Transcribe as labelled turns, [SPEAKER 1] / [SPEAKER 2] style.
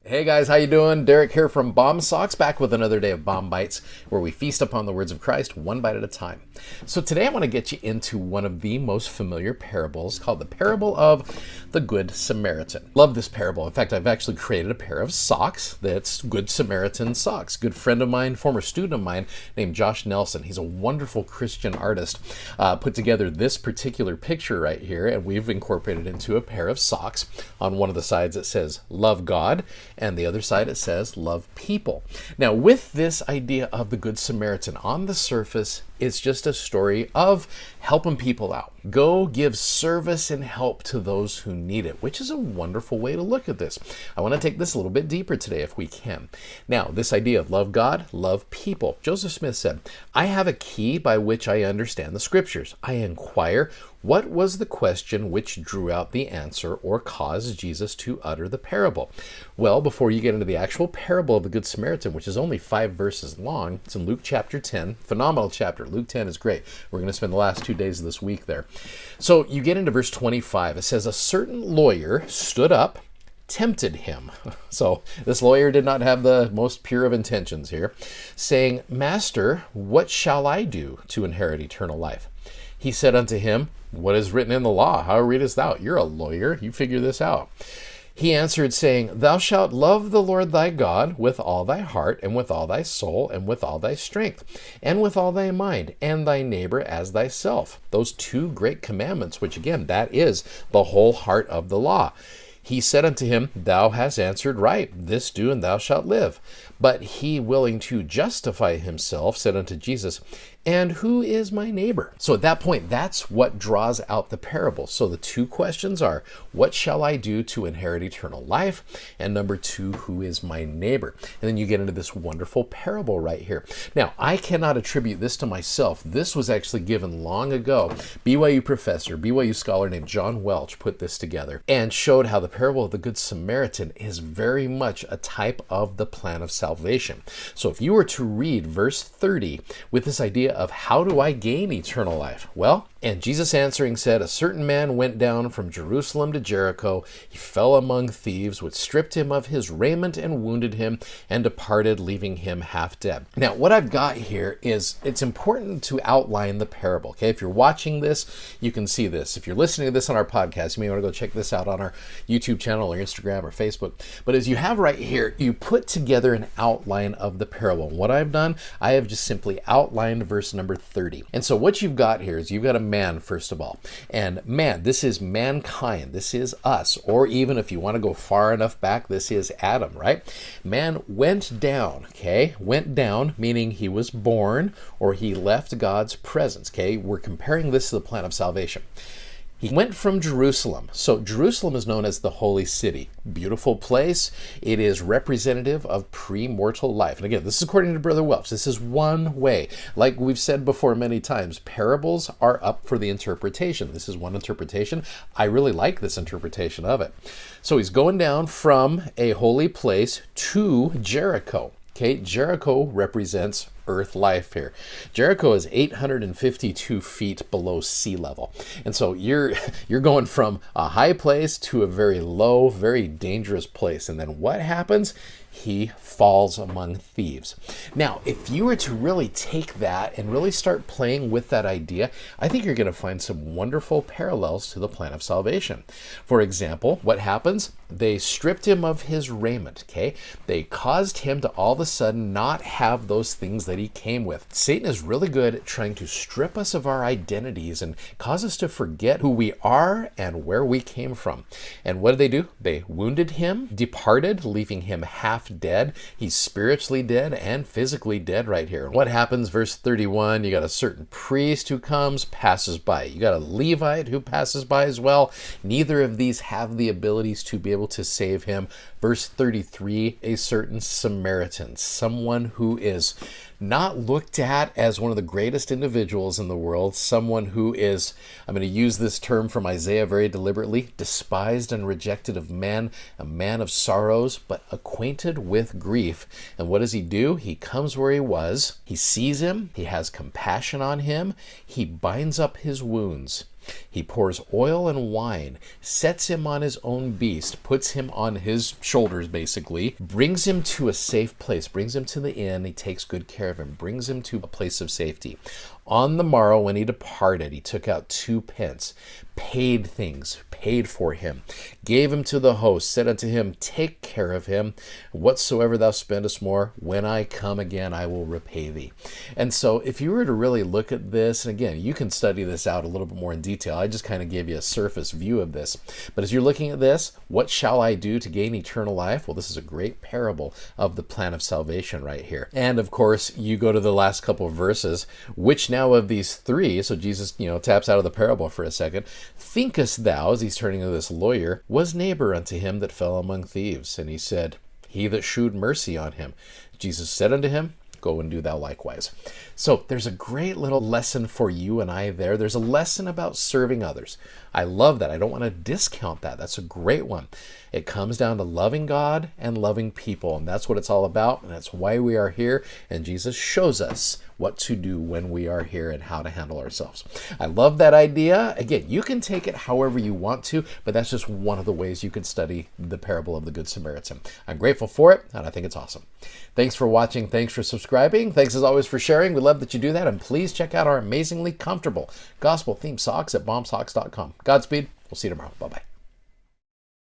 [SPEAKER 1] Hey guys, how you doing? Derek here from Bomb Socks, back with another day of Bomb Bites, where we feast upon the words of Christ one bite at a time. So today I want to get you into one of the most familiar parables, called the parable of the Good Samaritan. Love this parable. In fact, I've actually created a pair of socks that's Good Samaritan socks. Good friend of mine, former student of mine, named Josh Nelson. He's a wonderful Christian artist. Put together this particular picture right here, and we've incorporated it into a pair of socks. On one of the sides it says, "Love God," and the other side it says, "Love people." Now, with this idea of the Good Samaritan, on the surface, it's just a story of helping people out. Go give service and help to those who need it, which is a wonderful way to look at this. I want to take this a little bit deeper today if we can. Now, this idea of love God, love people. Joseph Smith said, "I have a key by which I understand the scriptures. I inquire, what was the question which drew out the answer or caused Jesus to utter the parable?" Well, before you get into the actual parable of the Good Samaritan, which is only 5 verses long, it's in Luke chapter 10, phenomenal chapter. Luke 10 is great. We're going to spend the last 2 days of this week there. So you get into verse 25. It says, "A certain lawyer stood up, tempted him." So this lawyer did not have the most pure of intentions here, saying, "Master, what shall I do to inherit eternal life?" He said unto him, "What is written in the law? How readest thou?" You're a lawyer. You figure this out. He answered, saying, "Thou shalt love the Lord thy God with all thy heart, and with all thy soul, and with all thy strength, and with all thy mind, and thy neighbor as thyself." Those 2 great commandments, which again, that is the whole heart of the law. He said unto him, "Thou hast answered right. This do, and thou shalt live." But he, willing to justify himself, said unto Jesus, "And who is my neighbor?" So at that point, that's what draws out the parable. So the 2 questions are, what shall I do to inherit eternal life? And number 2, who is my neighbor? And then you get into this wonderful parable right here. Now, I cannot attribute this to myself. This was actually given long ago. BYU professor, BYU scholar named John Welch put this together and showed how the parable of the Good Samaritan is very much a type of the plan of salvation. So if you were to read verse 30 with this idea of how do I gain eternal life? Well, "And Jesus answering said, A certain man went down from Jerusalem to Jericho. He fell among thieves, which stripped him of his raiment and wounded him, and departed, leaving him half dead." Now, what I've got here is it's important to outline the parable. Okay, if you're watching this, you can see this. If you're listening to this on our podcast, you may want to go check this out on our YouTube channel or Instagram or Facebook. But as you have right here, you put together an outline of the parable. And what I've done, I have just simply outlined verse number 30. And so what you've got here is you've got a man, first of all. And man, this is mankind. This is us. Or even if you want to go far enough back, this is Adam, right? Man went down, okay? Went down, meaning he was born or he left God's presence, okay? We're comparing this to the plan of salvation. He went from Jerusalem. So Jerusalem is known as the Holy City. Beautiful place. It is representative of pre-mortal life. And again, this is according to Brother Welch. This is one way. Like we've said before many times, parables are up for the interpretation. This is one interpretation. I really like this interpretation of it. So he's going down from a holy place to Jericho. Okay, Jericho represents earth life here. Jericho is 852 feet below sea level. And so you're going from a high place to a very low, very dangerous place. And then what happens? He falls among thieves. Now, if you were to really take that and really start playing with that idea, I think you're going to find some wonderful parallels to the plan of salvation. For example, what happens? They stripped him of his raiment, okay? They caused him to all of a sudden not have those things that he came with. Satan is really good at trying to strip us of our identities and cause us to forget who we are and where we came from. And what did they do? They wounded him, departed, leaving him half dead. He's spiritually dead and physically dead right here. And what happens? Verse 31, you got a certain priest who comes, passes by. You got a Levite who passes by as well. Neither of these have the abilities to be able to save him. Verse 33, a certain Samaritan, someone who is not looked at as one of the greatest individuals in the world, someone who is, I'm going to use this term from Isaiah very deliberately, despised and rejected of men, a man of sorrows, but acquainted with grief. And what does he do? He comes where he was, he sees him, he has compassion on him, he binds up his wounds. He pours oil and wine, sets him on his own beast, puts him on his shoulders basically, brings him to a safe place, brings him to the inn, he takes good care of him, brings him to a place of safety. On the morrow when he departed, he took out 2 pence, paid for him, gave him to the host, said unto him, take care of him. Whatsoever thou spendest more, when I come again, I will repay thee. And so if you were to really look at this, and again, you can study this out a little bit more in detail. I just kind of gave you a surface view of this. But as you're looking at this, what shall I do to gain eternal life? Well, this is a great parable of the plan of salvation right here. And of course, you go to the last couple of verses, which now of these 3, so Jesus, taps out of the parable for a second, thinkest thou, as he's turning to this lawyer, was neighbor unto him that fell among thieves? And he said, he that shewed mercy on him. Jesus said unto him, go and do thou likewise. So there's a great little lesson for you and I there. There's a lesson about serving others. I love that. I don't want to discount that. That's a great one. It comes down to loving God and loving people, and that's what it's all about, and that's why we are here, and Jesus shows us what to do when we are here and how to handle ourselves. I love that idea. Again, you can take it however you want to, but that's just one of the ways you can study the parable of the Good Samaritan. I'm grateful for it, and I think it's awesome. Thanks for watching. Thanks for subscribing. Thanks as always for sharing. We love that you do that, and please check out our amazingly comfortable gospel-themed socks at BOM-BITES.com. Godspeed. We'll see you tomorrow. Bye-bye.